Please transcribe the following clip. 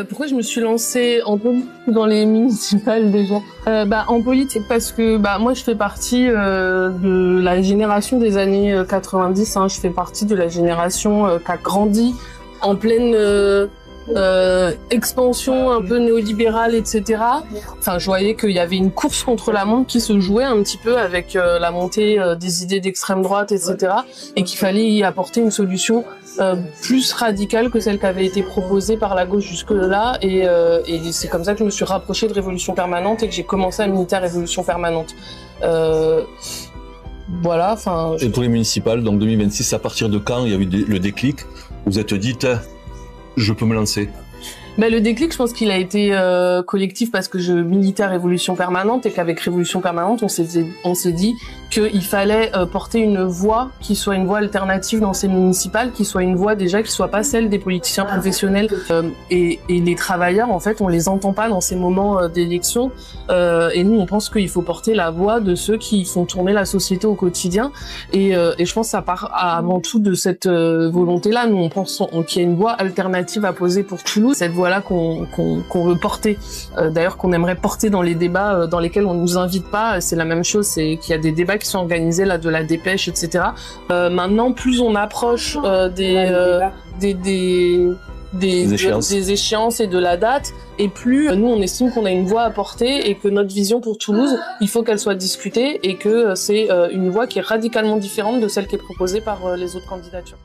Pourquoi je me suis lancée en politique dans les municipales déjà? En politique parce que moi je fais partie de la génération des années 90. Hein. Je fais partie de la génération qui a grandi en pleine expansion un peu néolibérale, etc. Enfin, je voyais qu'il y avait une course contre la montre qui se jouait un petit peu avec la montée des idées d'extrême droite, etc. Et qu'il fallait y apporter une solution plus radicale que celle qui avait été proposée par la gauche jusque-là. Et c'est comme ça que je me suis rapprochée de Révolution Permanente et que j'ai commencé à militer à Révolution Permanente. Voilà, enfin... Et pour les municipales, donc 2026, à partir de quand il y a eu le déclic? Vous êtes dit, je peux me lancer? Le déclic, je pense qu'il a été collectif parce que je militais à Révolution Permanente et qu'avec Révolution Permanente, on s'est dit qu'il fallait porter une voix qui soit une voix alternative dans ces municipales, qui soit une voix déjà qui soit pas celle des politiciens professionnels et les travailleurs. En fait, on les entend pas dans ces moments d'élection et nous, on pense qu'il faut porter la voix de ceux qui font tourner la société au quotidien et je pense que ça part avant tout de cette volonté-là. Nous, on pense qu'il y a une voix alternative à poser pour Toulouse. Cette voix-là qu'on veut porter, d'ailleurs qu'on aimerait porter dans les débats dans lesquels on nous invite pas. C'est la même chose, c'est qu'il y a des débats qui sont organisés là de la dépêche, etc. Maintenant, plus on approche des échéances et de la date, et plus nous on estime qu'on a une voix à porter et que notre vision pour Toulouse, il faut qu'elle soit discutée et que c'est une voix qui est radicalement différente de celle qui est proposée par les autres candidatures.